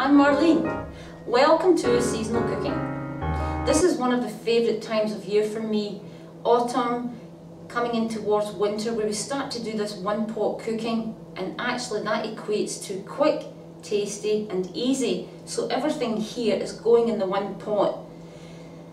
I'm Marlene. Welcome to Seasonal Cooking. This is one of the favourite times of year for me. Autumn, coming in towards winter, where we start to do this one pot cooking, and actually that equates to quick, tasty and easy. So everything here is going in the one pot.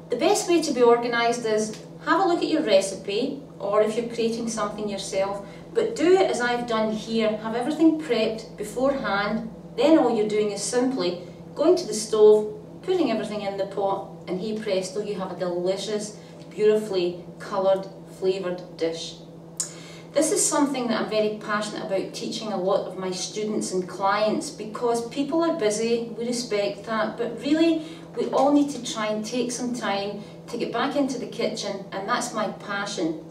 The best way to be organised is have a look at your recipe, or if you're creating something yourself, but do it as I've done here. Have everything prepped beforehand. Then all you're doing is simply going to the stove, putting everything in the pot, and hey presto, you have a delicious, beautifully coloured, flavoured dish. This is something that I'm very passionate about teaching a lot of my students and clients, because people are busy, we respect that, but really we all need to try and take some time to get back into the kitchen, and that's my passion.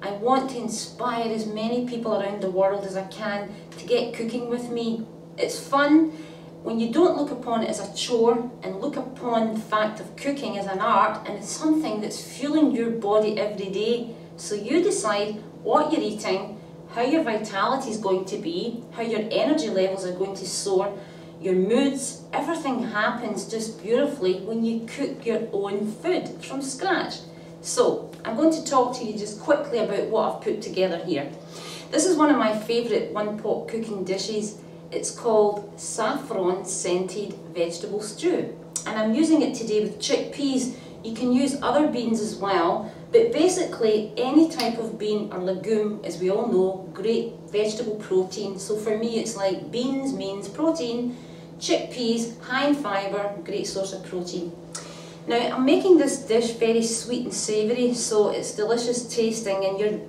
I want to inspire as many people around the world as I can to get cooking with me. It's fun when you don't look upon it as a chore and look upon the fact of cooking as an art, and it's something that's fueling your body every day. So you decide what you're eating, how your vitality is going to be, how your energy levels are going to soar, your moods, everything happens just beautifully when you cook your own food from scratch. So I'm going to talk to you just quickly about what I've put together here. This is one of my favourite one pot cooking dishes. It's called saffron scented vegetable stew, and I'm using it today with chickpeas. You can use other beans as well, but basically any type of bean or legume, as we all know, great vegetable protein. So for me it's like beans means protein, chickpeas high in fibre, great source of protein. Now I'm making this dish very sweet and savoury, so it's delicious tasting, and you're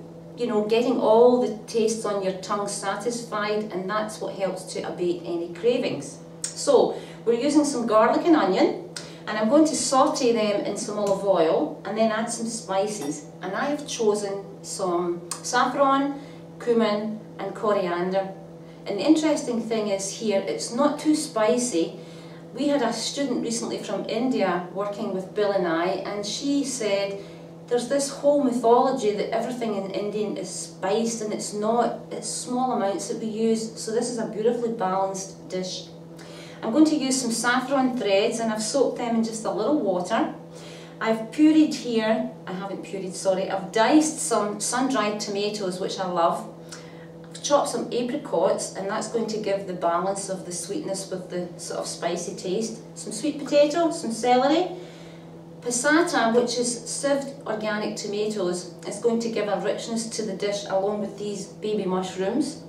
getting all the tastes on your tongue satisfied, and that's what helps to abate any cravings. So we're using some garlic and onion, and I'm going to saute them in some olive oil and then add some spices. And I have chosen some saffron, cumin and coriander. And the interesting thing is here, it's not too spicy. We had a student recently from India working with Bill and I, and she said there's this whole mythology that everything in Indian is spiced, and it's not. It's small amounts that we use, so this is a beautifully balanced dish. I'm going to use some saffron threads, and I've soaked them in just a little water. I've pureed here, I've diced some sun-dried tomatoes, which I love. I've chopped some apricots, and that's going to give the balance of the sweetness with the sort of spicy taste. Some sweet potato, some celery. Passata, which is sieved organic tomatoes, is going to give a richness to the dish along with these baby mushrooms.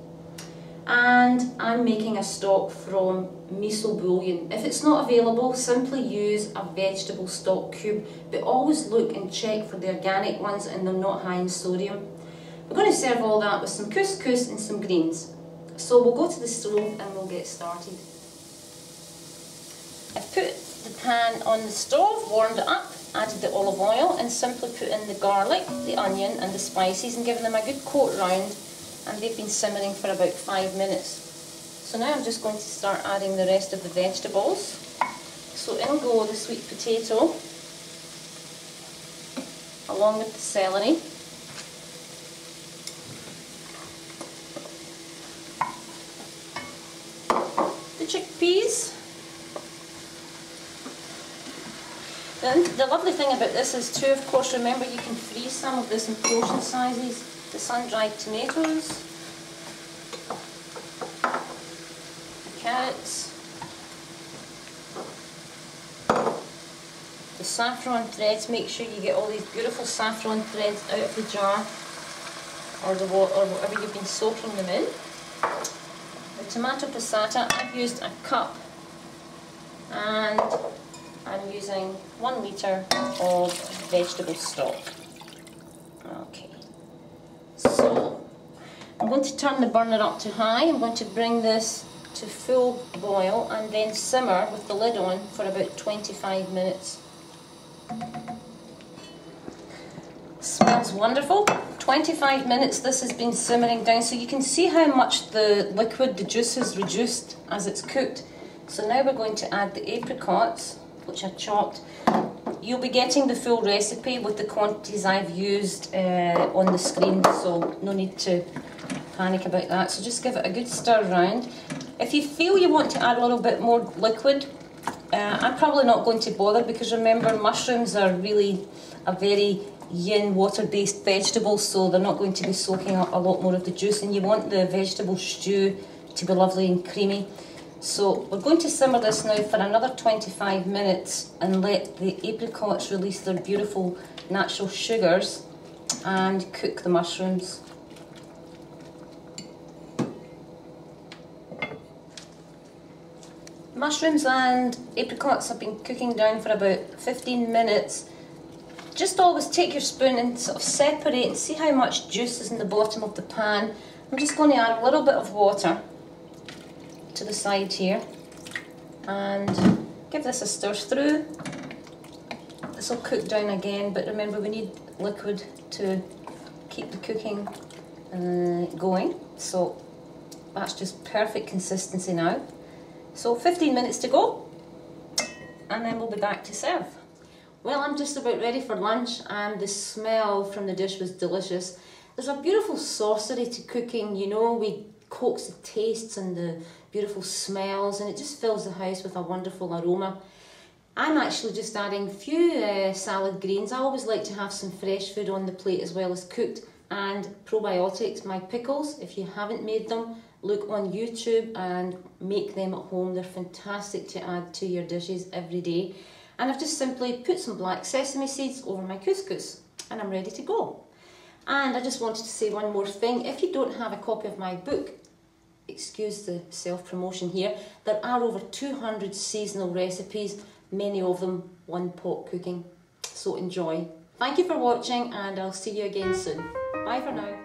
And I'm making a stock from miso bouillon. If it's not available, simply use a vegetable stock cube, but always look and check for the organic ones and they're not high in sodium. We're going to serve all that with some couscous and some greens. So we'll go to the stove and we'll get started. I've put the pan on the stove, warmed it up, added the olive oil, and simply put in the garlic, the onion and the spices and given them a good coat round, and they've been simmering for about 5 minutes. So now I'm just going to start adding the rest of the vegetables. So in go the sweet potato, along with the celery, the chickpeas. The lovely thing about this is too, of course, remember you can freeze some of this in portion sizes. The sun-dried tomatoes, the carrots, the saffron threads. Make sure you get all these beautiful saffron threads out of the jar or whatever you've been soaking them in. The tomato passata, I've used a cup, and I'm using 1 litre of vegetable stock. Okay, so I'm going to turn the burner up to high. I'm going to bring this to full boil and then simmer with the lid on for about 25 minutes. Smells wonderful. 25 minutes this has been simmering down, so you can see how much the liquid, the juice has reduced as it's cooked. So now we're going to add the apricots, which I've chopped. You'll be getting the full recipe with the quantities I've used on the screen, so no need to panic about that. So just give it a good stir round. If you feel you want to add a little bit more liquid, I'm probably not going to bother, because remember, mushrooms are really a very yin water-based vegetable, so they're not going to be soaking up a lot more of the juice, and you want the vegetable stew to be lovely and creamy. So we're going to simmer this now for another 25 minutes and let the apricots release their beautiful natural sugars and cook the mushrooms. Mushrooms and apricots have been cooking down for about 15 minutes. Just always take your spoon and sort of separate and see how much juice is in the bottom of the pan. I'm just going to add a little bit of water to the side here and give this a stir through. This will cook down again, but remember, we need liquid to keep the cooking going. So that's just perfect consistency now. So 15 minutes to go, and then we'll be back to serve. Well, I'm just about ready for lunch, and the smell from the dish was delicious. There's a beautiful saucery to cooking, you know, we coax the tastes and the beautiful smells, and it just fills the house with a wonderful aroma. I'm actually just adding a few salad greens. I always like to have some fresh food on the plate as well as cooked, and probiotics. My pickles, if you haven't made them, look on YouTube and make them at home. They're fantastic to add to your dishes every day. And I've just simply put some black sesame seeds over my couscous, and I'm ready to go. And I just wanted to say one more thing. If you don't have a copy of my book, excuse the self-promotion here, there are over 200 seasonal recipes, many of them one-pot cooking. So enjoy. Thank you for watching, and I'll see you again soon. Bye for now.